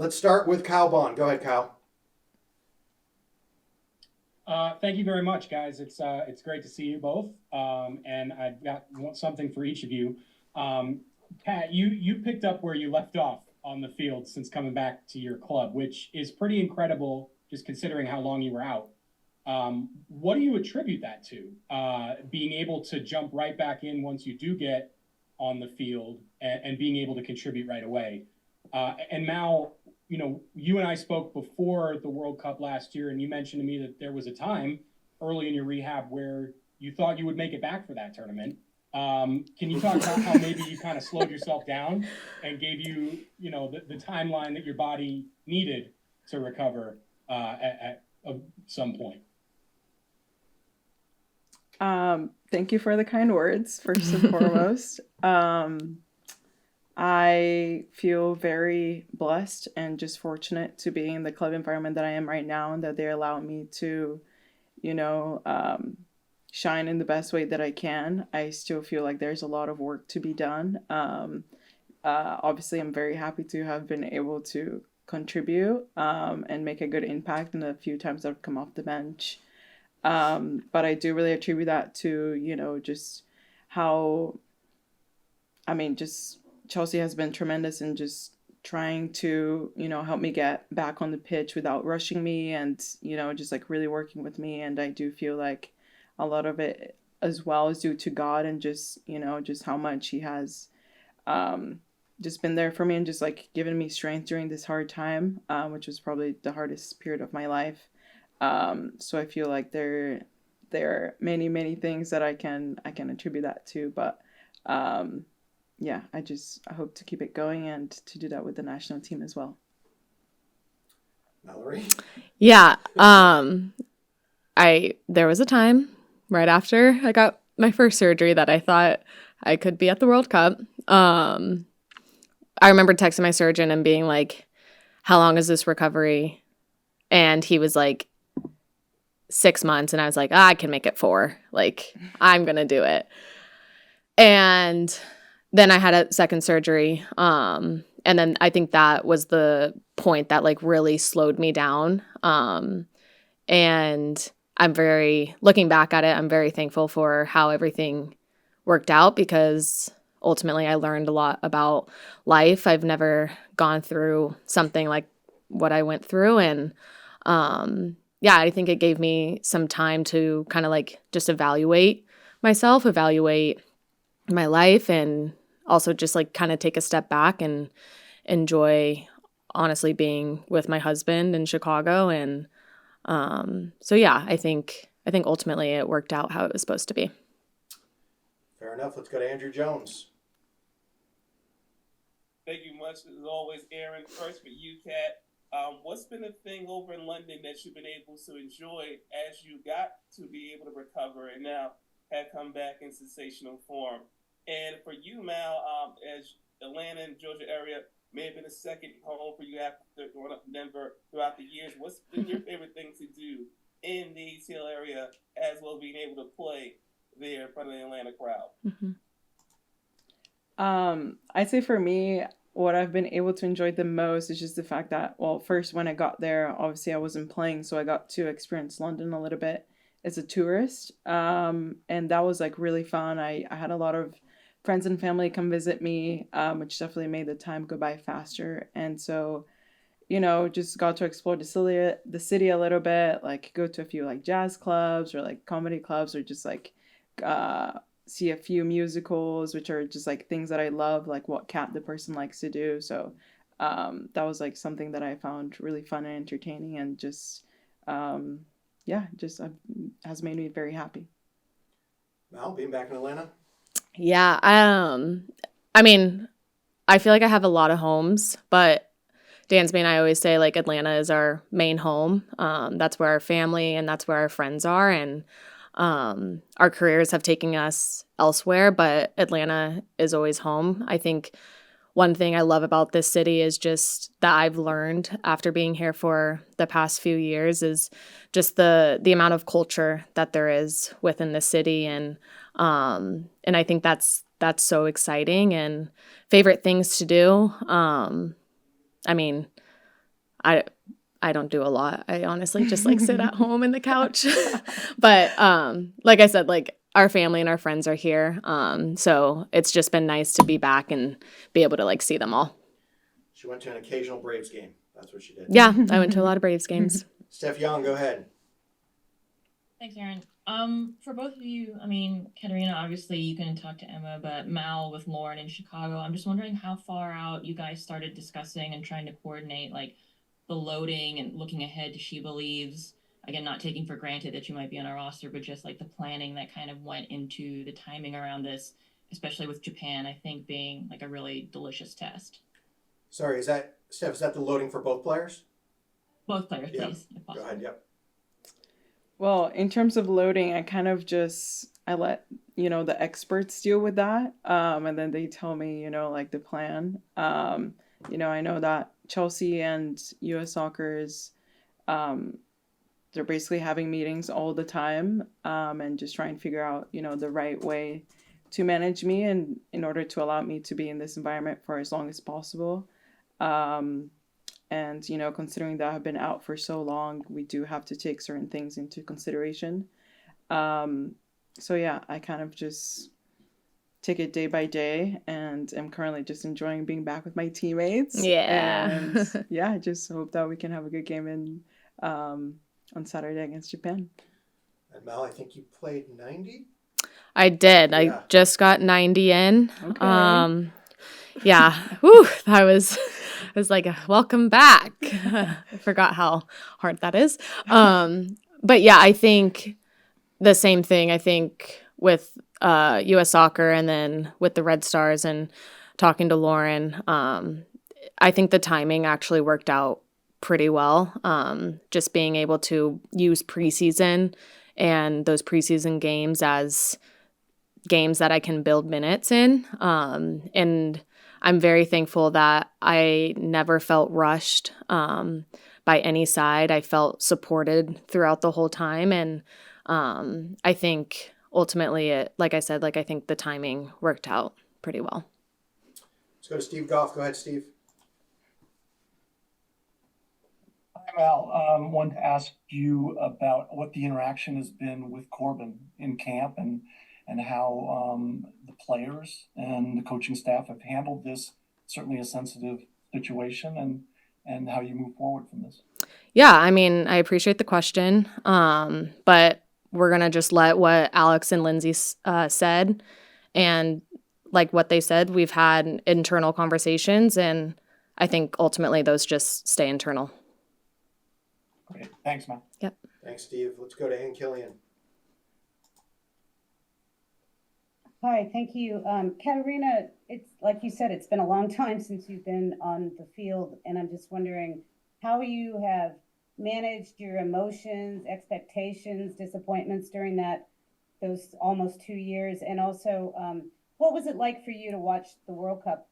Let's start with Kyle Bond. Go ahead, Kyle. Thank you very much, guys. It's great to see you both, and I've got something for each of you. Pat, you picked up where you left off on the field since coming back to your club, which is pretty incredible, just considering how long you were out. What do you attribute that to? Being able to jump right back in once you do get on the field and being able to contribute right away. And Mal, you and I spoke before the World Cup last year, and you mentioned to me that there was a time early in your rehab where you thought you would make it back for that tournament. Can you talk about how maybe you kind of slowed yourself down and gave you, the timeline that your body needed to recover at some point? Thank you for the kind words, first and foremost. I feel very blessed and just fortunate to be in the club environment that I am right now and that they allow me to, you know, shine in the best way that I can. I still feel like there's a lot of work to be done. Obviously, I'm very happy to have been able to contribute and make a good impact in the few times I've come off the bench. But I do really attribute that to, just how, just Chelsea has been tremendous in just trying to, help me get back on the pitch without rushing me and, just like really working with me. And I do feel like a lot of it as well is due to God and just, just how much He has just been there for me and just like given me strength during this hard time, which was probably the hardest period of my life. So I feel like there are many, many things that I can attribute that to, but yeah, I hope to keep it going and to do that with the national team as well. Mallory? Yeah. There was a time right after I got my first surgery that I thought I could be at the World Cup. I remember texting my surgeon and being like, how long is this recovery? And he was like, 6 months. And I was like, I can make it 4. Like, I'm going to do it. And then I had a second surgery. And then I think that was the point that like really slowed me down. And looking back at it, I'm very thankful for how everything worked out because ultimately I learned a lot about life. I've never gone through something like what I went through. And, yeah, I think it gave me some time to kind of like just evaluate myself, evaluate my life, and also just like kind of take a step back and enjoy honestly being with my husband in Chicago. And so, yeah, I think ultimately it worked out how it was supposed to be. Fair enough. Let's go to Andrew Jones. Thank you much. As always, Aaron, first for you, Kat. What's been a thing over in London that you've been able to enjoy as you got to be able to recover and now have come back in sensational form? And for you, Mal, as Atlanta and Georgia area may have been a second home for you after growing up in Denver throughout the years, what's been your favorite thing to do in the ATL area as well as being able to play there in front of the Atlanta crowd? I'd say for me, what I've been able to enjoy the most is just the fact that, well, first when I got there, obviously I wasn't playing, so I got to experience London a little bit as a tourist. And that was like really fun. I had a lot of friends and family come visit me, which definitely made the time go by faster. And so, just got to explore the city a little bit, like go to a few like jazz clubs or like comedy clubs or just like see a few musicals, which are just like things that I love, like what Kat the person likes to do. So that was like something that I found really fun and entertaining and just has made me very happy. Mal, being back in Atlanta? Yeah. I mean, I feel like I have a lot of homes, but Dansby and I always say like Atlanta is our main home. That's where our family and that's where our friends are. And our careers have taken us elsewhere, but Atlanta is always home. I think one thing I love about this city is just that I've learned after being here for the past few years is just the amount of culture that there is within the city. And I think that's so exciting and favorite things to do. I mean, I don't do a lot. I honestly just like sit at home in the couch. But like I said, like our family and our friends are here. So it's just been nice to be back and be able to like see them all. She went to an occasional Braves game. That's what she did. Yeah, I went to a lot of Braves games. Steph Young, go ahead. Thanks, Aaron. For both of you, I mean, Catarina, obviously you can talk to Emma, but Mal with Lauren in Chicago, I'm just wondering how far out you guys started discussing and trying to coordinate like the loading and looking ahead to She Believes. Again, not taking for granted that you might be on our roster, but just like the planning that kind of went into the timing around this, especially with Japan, I think being like a really delicious test. Sorry, is that, Steph, is that the loading for both players? Both players, Yeah. please, if Go possible. ahead, yep. Well, in terms of loading, I let, the experts deal with that. And then they tell me, like the plan. I know that Chelsea and US Soccer's, they're basically having meetings all the time, and just trying to figure out, the right way to manage me and in order to allow me to be in this environment for as long as possible. And, considering that I've been out for so long, we do have to take certain things into consideration. So yeah, I kind of just take it day by day, and I'm currently just enjoying being back with my teammates. Yeah. And yeah, I just hope that we can have a good game on Saturday against Japan. And Mal, I think you played 90? I did. Yeah. I just got 90 in. Okay. Yeah. Whew, I was like, welcome back. I forgot how hard that is. But yeah, I think the same thing. I think with US Soccer and then with the Red Stars and talking to Lauren, I think the timing actually worked out pretty well. Just being able to use preseason and those preseason games as games that I can build minutes in. And I'm very thankful that I never felt rushed by any side. I felt supported throughout the whole time. And I think ultimately, like I said, I think the timing worked out pretty well. Let's go to Steve Goff. Go ahead, Steve. Hi, Mal. Wanted to ask you about what the interaction has been with Corbin in camp and how the players and the coaching staff have handled this, certainly a sensitive situation, and how you move forward from this. Yeah, I mean, I appreciate the question, but we're going to just let what Alex and Lindsay said. And like what they said, we've had internal conversations, and I think ultimately those just stay internal. Great. Thanks, Mal. Yep. Thanks, Steve. Let's go to Ann Killian. Hi, thank you. Catarina, it's like you said, it's been a long time since you've been on the field, and I'm just wondering how you have managed your emotions, expectations, disappointments during those almost 2 years, and also what was it like for you to watch the World Cup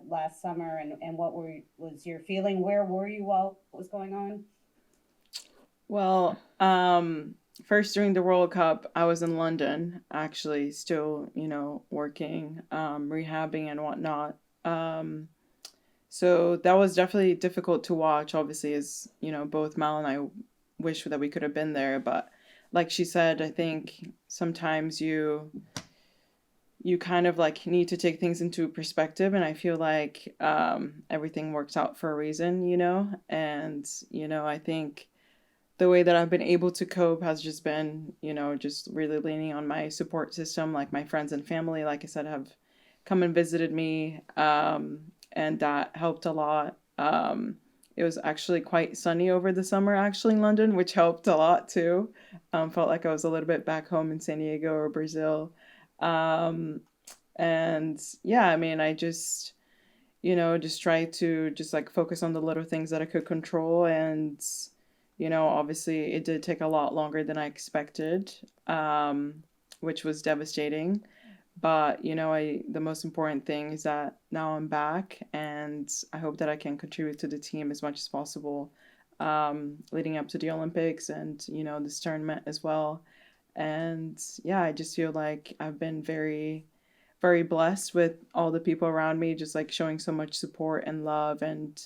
last summer, and what was your feeling? Where were you while what was going on? Well, first during the World Cup, I was in London, actually, still, working, rehabbing and whatnot. So that was definitely difficult to watch, obviously, as, both Mal and I wish that we could have been there. But like she said, I think sometimes you kind of need to take things into perspective. And I feel like everything works out for a reason, and, I think the way that I've been able to cope has just been, just really leaning on my support system. Like my friends and family, like I said, have come and visited me, and that helped a lot. It was actually quite sunny over the summer, actually, in London, which helped a lot too. Felt like I was a little bit back home in San Diego or Brazil. And yeah, I mean, I just, just try to just focus on the little things that I could control. And obviously it did take a lot longer than I expected, which was devastating. But, the most important thing is that now I'm back, and I hope that I can contribute to the team as much as possible, leading up to the Olympics and, this tournament as well. And yeah, I just feel like I've been very, very blessed with all the people around me, just showing so much support and love and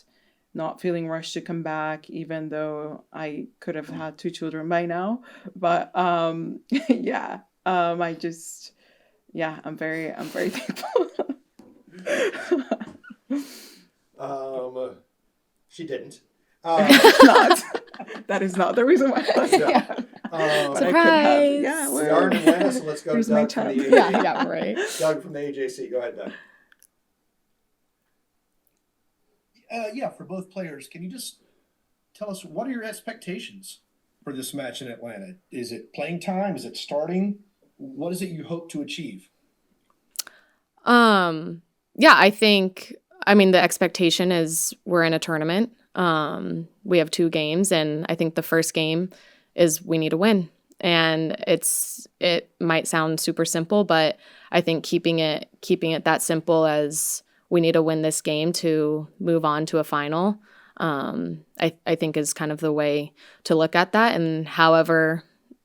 not feeling rushed to come back, even though I could have had 2 children by now. But yeah, I just, yeah, I'm very thankful. She didn't. Not. That is not the reason why. Yeah. But I could have. Surprise! Yeah, We are in Atlanta, so let's go to Here's my Doug from the chance. AJC. Yeah, right. Doug from the AJC. Go ahead, Doug. Yeah, for both players, can you just tell us what are your expectations for this match in Atlanta? Is it playing time? Is it starting? What is it you hope to achieve? Yeah, I mean, the expectation is we're in a tournament. We have 2 games, and I think the first game is we need to win. And it might sound super simple, but I think keeping it that simple as we need to win this game to move on to a final, I think is kind of the way to look at that. And however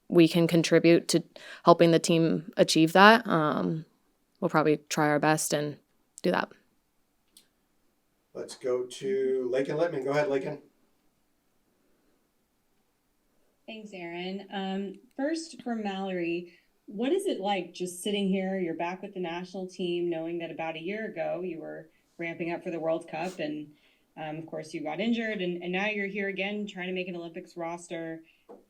we can contribute to helping the team achieve that, we'll probably try our best and do that. Let's go to Lakin Littman. Go ahead, Lakin. Thanks, Aaron. First, for Mallory, what is it like just sitting here? You're back with the national team, knowing that about a year ago you were ramping up for the World Cup, and of course you got injured, and now you're here again trying to make an Olympics roster.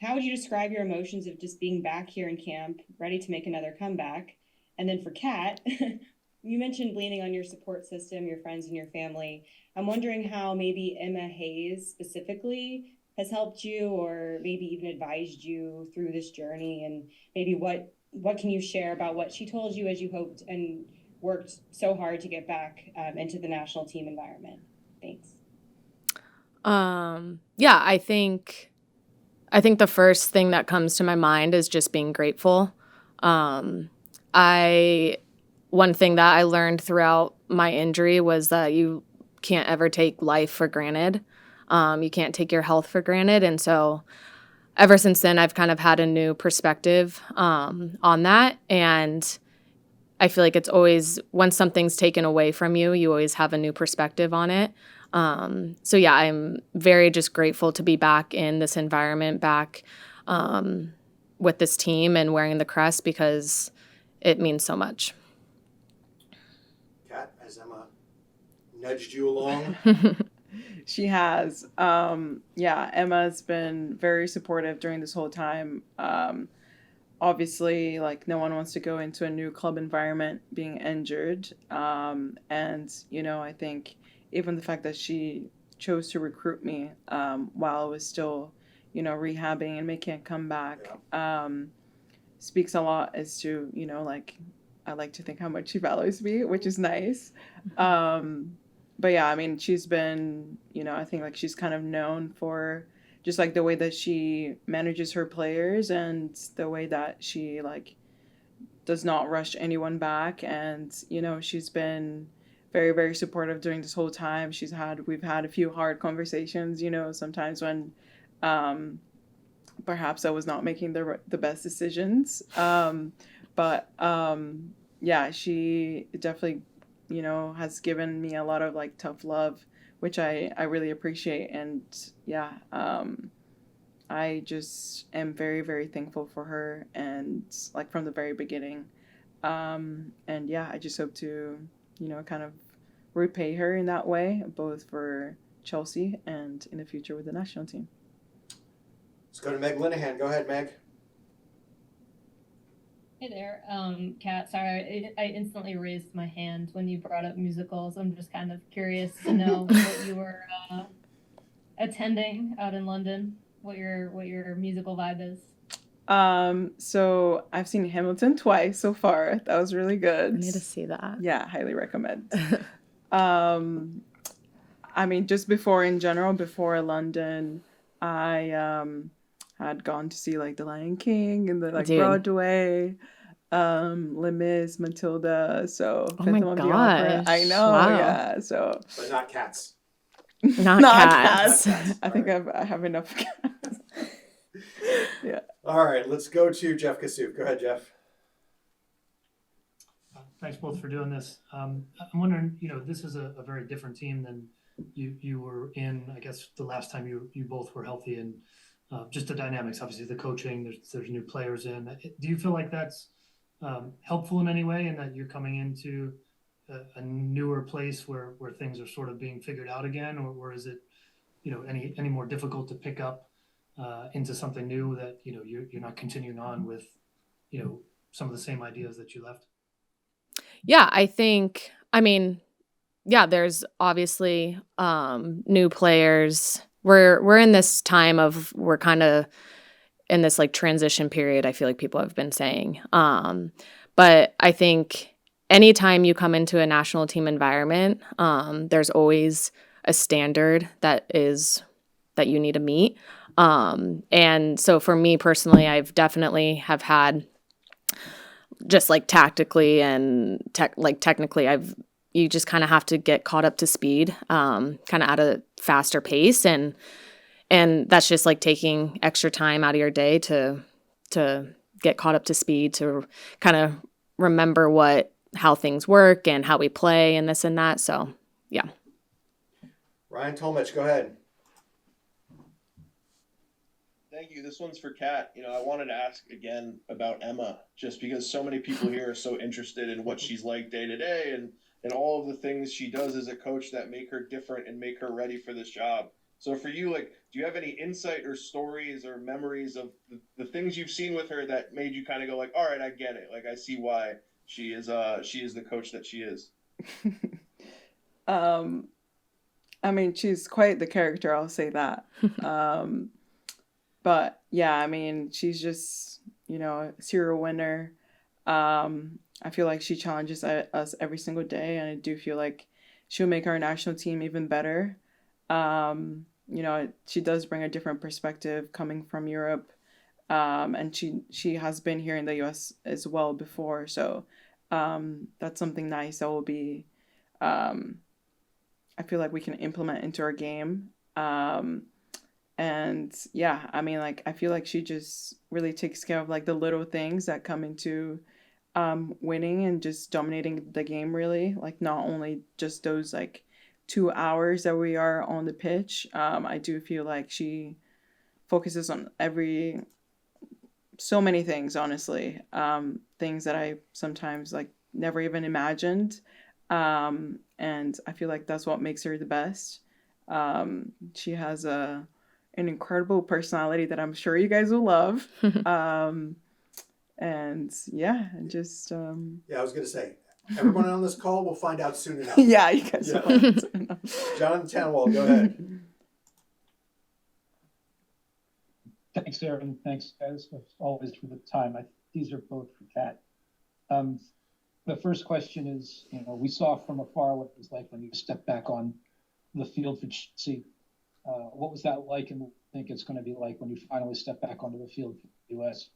How would you describe your emotions of just being back here in camp, ready to make another comeback? And then for Kat, you mentioned leaning on your support system, your friends and your family. I'm wondering how maybe Emma Hayes specifically has helped you or maybe even advised you through this journey, and maybe what can you share about what she told you as you hoped and worked so hard to get back into the national team environment? Thanks. Yeah, I think the first thing that comes to my mind is just being grateful. One thing that I learned throughout my injury was that you can't ever take life for granted. You can't take your health for granted. And so ever since then, I've kind of had a new perspective on that. And I feel like it's always, when something's taken away from you, you always have a new perspective on it. So yeah, I'm very just grateful to be back in this environment, back with this team and wearing the crest, because it means so much. Kat, has Emma nudged you along? She has. Yeah, Emma's been very supportive during this whole time. Obviously, like, no one wants to go into a new club environment being injured. And, I think even the fact that she chose to recruit me while I was still, rehabbing and making a comeback speaks a lot as to, I like to think how much she values me, which is nice. But yeah, I mean, she's been, I think like she's kind of known for just like the way that she manages her players and the way that she like does not rush anyone back. And, she's been very, very supportive during this whole time. We've had a few hard conversations, sometimes when perhaps I was not making the best decisions. But yeah, she definitely, has given me a lot of like tough love, which I really appreciate. And yeah, I just am very, very thankful for her, and like from the very beginning. And yeah, I just hope to, kind of repay her in that way, both for Chelsea and in the future with the national team. Let's go to Meg Linehan. Go ahead, Meg. Hey there, Kat. Sorry, I instantly raised my hand when you brought up musicals. I'm just kind of curious to know what you were attending out in London. What your musical vibe is. So I've seen Hamilton twice so far. That was really good. I need to see that. Yeah, highly recommend. I mean, just before London, I had gone to see like The Lion King and the like Dude. Broadway, Les Mis, Matilda, so Oh Phantom my of the Opera. gosh. I know, Wow. yeah. So But not Cats. Not Cats. Cats. I think I have enough cats. Yeah. All right, let's go to Jeff Kassouf. Go ahead, Jeff. Thanks both for doing this. I'm wondering, this is a very different team than you were in, I guess, the last time you both were healthy, and just the dynamics, obviously the coaching, there's new players in. Do you feel like that's helpful in any way, and that you're coming into a newer place where things are sort of being figured out again, or is it, any more difficult to pick up into something new that, you're not continuing on with, some of the same ideas that you left? Yeah, I mean, yeah, there's obviously new players. We're in this time of, we're kind of in this like transition period, I feel like people have been saying. But I think anytime you come into a national team environment, there's always a standard that you need to meet. And so for me personally, I've definitely have had, just like tactically and technically, you just kind of have to get caught up to speed, kind of at a faster pace, and that's just like taking extra time out of your day to get caught up to speed, to kind of remember how things work and how we play and this and that. So yeah. Ryan Tolmich, go ahead. Thank you. This one's for Kat. I wanted to ask again about Emma, just because so many people here are so interested in what she's like day to day, and all of the things she does as a coach that make her different and make her ready for this job. So for you, do you have any insight or stories or memories of the things you've seen with her that made you kind of go all right, I get it. I see why she is the coach that she is. I mean, she's quite the character, I'll say that. But yeah, I mean, she's just, a serial winner. I feel like she challenges us every single day, and I do feel like she'll make our national team even better. She does bring a different perspective coming from Europe, and she has been here in the U.S. as well before, so that's something nice that will be, I feel like we can implement into our game. And yeah, I mean, I feel like she just really takes care of the little things that come into winning and just dominating the game, really. Not only just those 2 hours that we are on the pitch. I do feel like she focuses on so many things, honestly. Things that I sometimes never even imagined. And I feel like that's what makes her the best. She has an incredible personality that I'm sure you guys will love. And yeah, just Yeah, I was gonna say, everyone on this call will find out soon enough. yeah, you guys will find out soon enough. Jonathan Tanwell, go ahead. Thanks, Aaron. Thanks, guys, as always, for the time. These are both for Kat. The first question is, we saw from afar what it was like when you stepped back on the field for Chelsea. What was that like, and what do you think it's going to be like when you finally step back onto the field for the U.S.?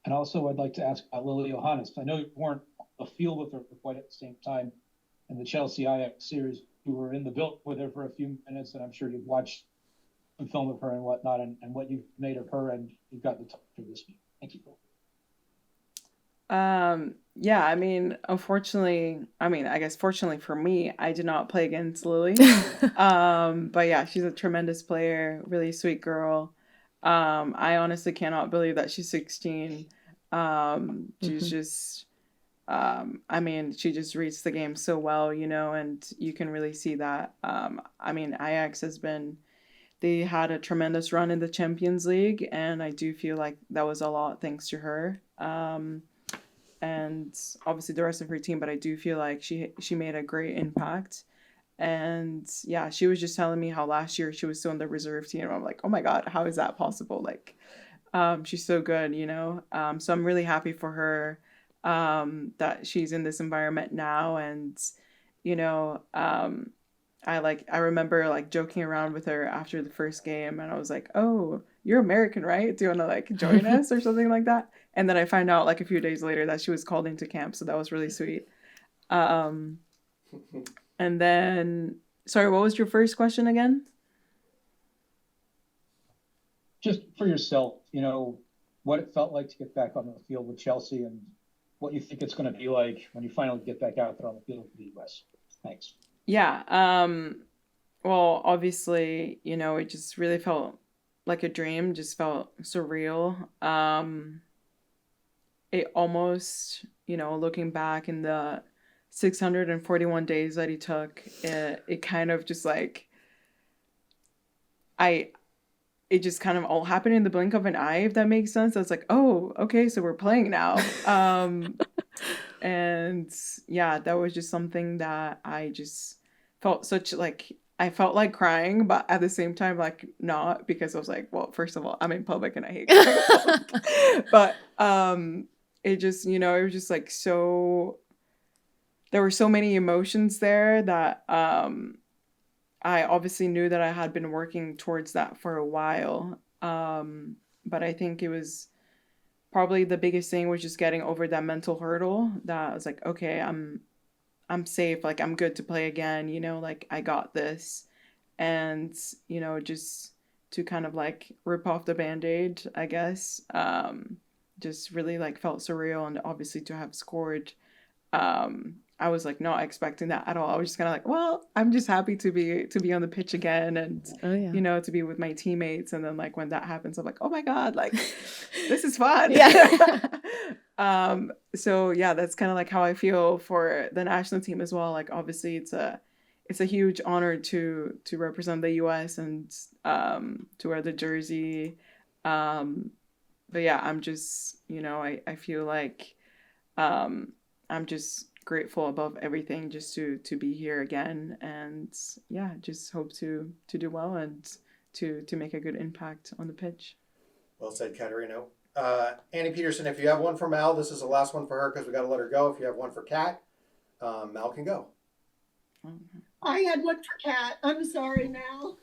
And also, I'd like to ask about Lily Johannes. I know you weren't on the field with her for quite at the same time in the Chelsea Ajax series. You were in the building with her for a few minutes, and I'm sure you've watched some film of her and whatnot, and what you've made of her, and you've got the talk to this week. Thank you. Yeah, I mean, unfortunately, I guess fortunately for me, I did not play against Lily. But yeah, she's a tremendous player, really sweet girl. I honestly cannot believe that she's 16. She's just, she just reads the game so well, and you can really see that. Ajax they had a tremendous run in the Champions League, and I do feel like that was a lot thanks to her. And obviously the rest of her team, but I do feel like she made a great impact. And yeah, she was just telling me how last year she was still in the reserve team. I'm like, oh my God, how is that possible? She's so good, so I'm really happy for her, that she's in this environment now. And, I remember joking around with her after the first game, and I was like, oh, you're American, right? Do you want to join us or something like that? And then I find out a few days later that she was called into camp. So that was really sweet. And then, sorry, what was your first question again? Just for yourself, what it felt like to get back on the field with Chelsea, and what you think it's going to be like when you finally get back out there on the field for the U.S. Thanks. Yeah. well, obviously, it just really felt like a dream, just felt surreal. It almost, looking back in the 641 days that he took, it kind of just like, it just kind of all happened in the blink of an eye, if that makes sense. I was like, oh, okay, so we're playing now. And yeah, that was just something that I just felt such like, I felt like crying, but at the same time, like not, because I was like, well, first of all, I'm in public and I hate crying in public. But it just, it was just like so, there were so many emotions there that I obviously knew that I had been working towards that for a while. But I think it was probably the biggest thing was just getting over that mental hurdle that I was like, okay, I'm safe, like I'm good to play again, like I got this. And, just to kind of like rip off the band-aid, I guess. Just really like felt surreal, and obviously to have scored, I was like not expecting that at all. I was just kind of like, well, I'm just happy to be on the pitch again, and Oh, yeah. to be with my teammates. And then like when that happens, I'm like, oh my God, like this is fun. Yeah. So yeah, that's kind of like how I feel for the national team as well. Like obviously it's a huge honor to represent the US and to wear the jersey. But yeah, I'm just, I feel like I'm just grateful above everything just to be here again, and yeah, just hope to do well and to make a good impact on the pitch. Well said, Catarina. Annie Peterson, if you have one for Mal, this is the last one for her because we got to let her go. If you have one for Kat, Mal can go. I had one for Kat. I'm sorry, Mal.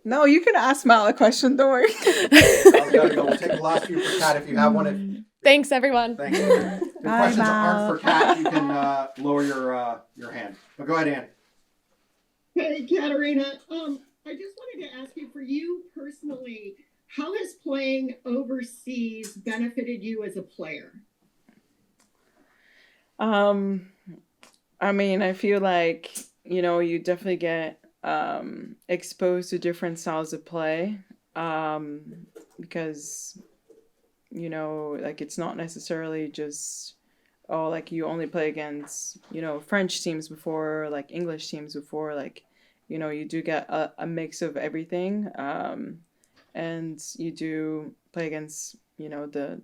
No, you can ask Mal a question, don't worry. Mal's got to go. We'll take the last few for Kat. If you have one, Thanks, everyone. thank you. If your Bye, questions Mal. aren't for Kat, you can lower your hand. But go ahead, Ann. Hey, Catarina. I just wanted to ask you, for you personally, how has playing overseas benefited you as a player? I mean, I feel like, you definitely get exposed to different styles of play, because, like it's not necessarily just, oh, like you only play against, French teams before, or like English teams before, like, you do get a mix of everything. And you do play against, the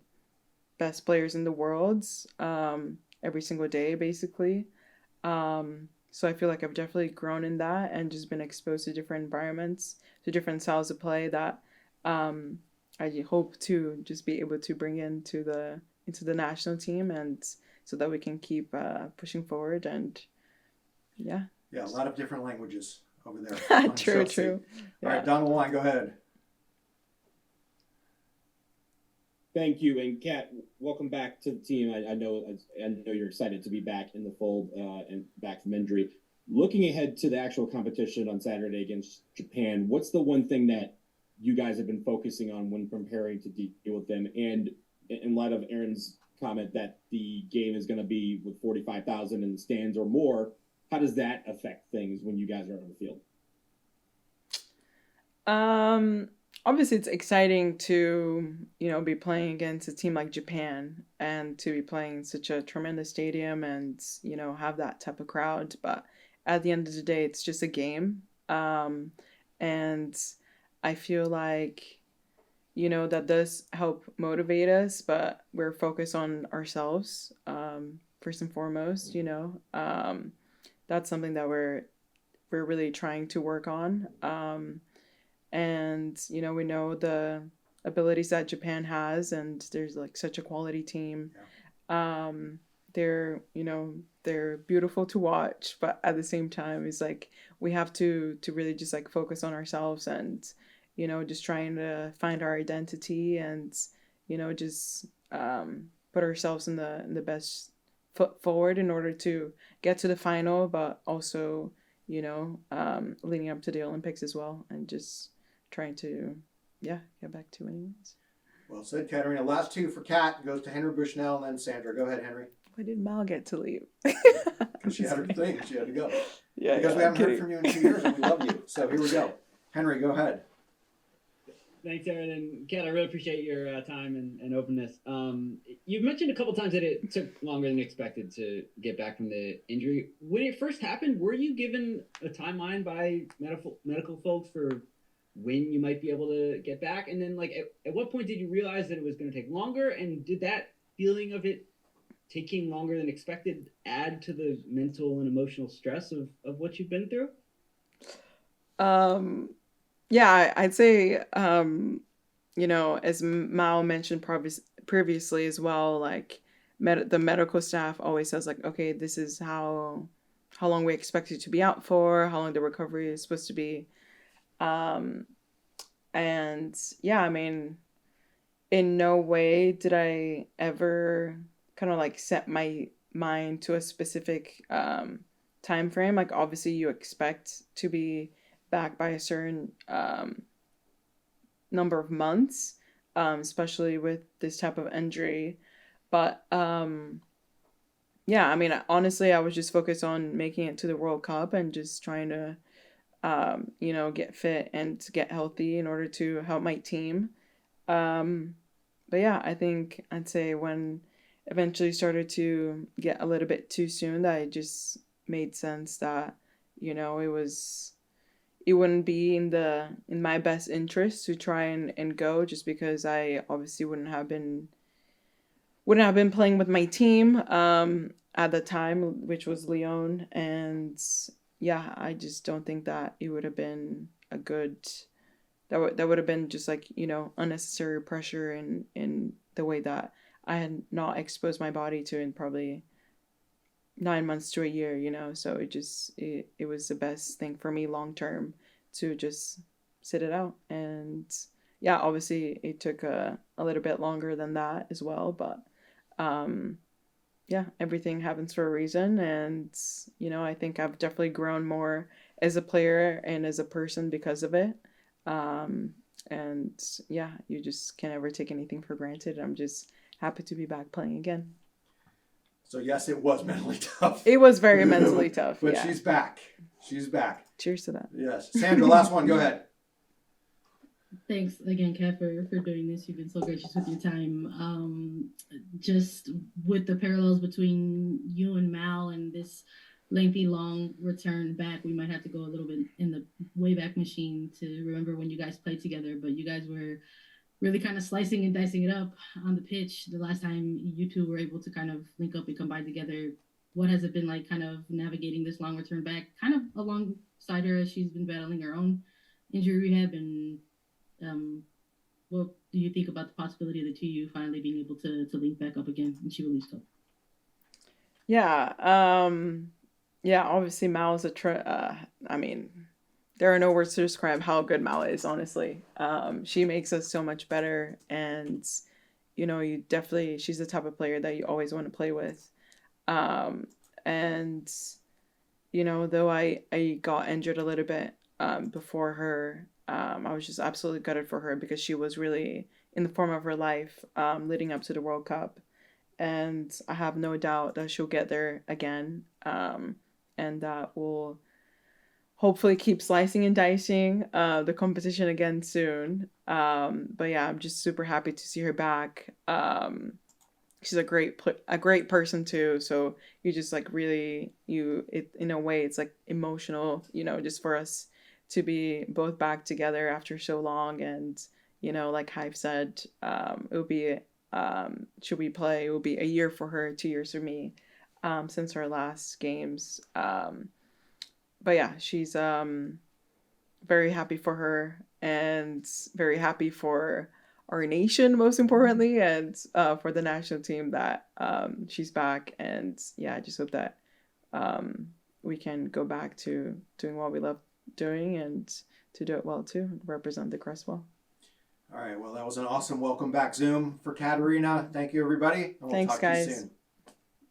best players in the world every single day, basically. So I feel like I've definitely grown in that and just been exposed to different environments, to different styles of play that I hope to just be able to bring into the national team, and so that we can keep pushing forward. And yeah. Yeah, a lot of different languages over there. True. All right, Don Line, go ahead. Thank you, and Kat, welcome back to the team. I know you're excited to be back in the fold and back from injury. Looking ahead to the actual competition on Saturday against Japan, what's the one thing that you guys have been focusing on when preparing to deal with them? And in light of Aaron's comment that the game is going to be with 45,000 in the stands or more, how does that affect things when you guys are on the field? Obviously it's exciting to, be playing against a team like Japan and to be playing in such a tremendous stadium and, have that type of crowd. But at the end of the day, it's just a game. And I feel like, that does help motivate us, but we're focused on ourselves, first and foremost, that's something that we're really trying to work on. And, we know the abilities that Japan has, and there's like such a quality team. Yeah. They're beautiful to watch, but at the same time, it's like we have to really just like focus on ourselves and, just trying to find our identity and, just put ourselves in the best foot forward in order to get to the final, but also, leading up to the Olympics as well, and just trying to, get back to winnings. Well said, Catarina. Last two for Kat goes to Henry Bushnell and then Sandra. Go ahead, Henry. Why did Mal get to leave? Because she had her thing. She had to go. Yeah, because yeah, we haven't I'm heard from you in 2 years and we love you. So here we go. Henry, go ahead. Thanks, Aaron. And Kat, I really appreciate your time and openness. You've mentioned a couple times that it took longer than expected to get back from the injury. When it first happened, were you given a timeline by medical folks for when you might be able to get back? And then, like, at what point did you realize that it was going to take longer? And did that feeling of it taking longer than expected add to the mental and emotional stress of what you've been through? Yeah, I'd say, as Mao mentioned previously as well, like the medical staff always says like, okay, this is how long we expect you to be out for, how long the recovery is supposed to be. And yeah, I mean, in no way did I ever kind of like set my mind to a specific time frame. Like obviously you expect to be back by a certain number of months, especially with this type of injury. But yeah, I mean, honestly, I was just focused on making it to the World Cup and just trying to, get fit and to get healthy in order to help my team. But yeah, I think I'd say when eventually started to get a little bit too soon, that it just made sense that, it wouldn't be in my best interest to try and go, just because I obviously wouldn't have been playing with my team at the time, which was Lyon. And yeah, I just don't think that it would have been a good, that would have been just like, unnecessary pressure in the way that I had not exposed my body to in probably 9 months to a year, so it was the best thing for me long term to just sit it out. And yeah, obviously it took a little bit longer than that as well, but yeah, everything happens for a reason. And I think I've definitely grown more as a player and as a person because of it. And yeah, you just can't ever take anything for granted. I'm just happy to be back playing again. So yes, it was mentally tough. It was very mentally tough. But yeah. She's back. She's back. Cheers to that. Yes. Sandra, last one. Go ahead. Thanks again, Kat, for doing this. You've been so gracious with your time. Just with the parallels between you and Mal and this lengthy, long return back, we might have to go a little bit in the Wayback Machine to remember when you guys played together, but you guys were really kind of slicing and dicing it up on the pitch the last time you two were able to kind of link up and combine together. What has it been like kind of navigating this long return back, kind of alongside her as she's been battling her own injury rehab? And what do you think about the possibility of the two of you finally being able to link back up again in SheBelieves Cup? Yeah. Yeah, obviously Mal's I mean, there are no words to describe how good Mal is, honestly. She makes us so much better, and she's the type of player that you always want to play with. And though I got injured a little bit before her, I was just absolutely gutted for her because she was really in the form of her life leading up to the World Cup. And I have no doubt that she'll get there again, and that will hopefully keep slicing and dicing the competition again soon. But yeah, I'm just super happy to see her back. She's a great person too. So you just like really in a way it's like emotional, just for us to be both back together after so long. And like Hive said, it will be should we play? It will be a year for her, 2 years for me, since our last games. But yeah, she's very happy for her and very happy for our nation, most importantly, and for the national team that she's back. And yeah, I just hope that we can go back to doing what we love doing and to do it well too, represent the crest well. All right. Well, that was an awesome welcome back Zoom for Catarina. Thank you, everybody. And we'll Thanks, talk to you guys. soon.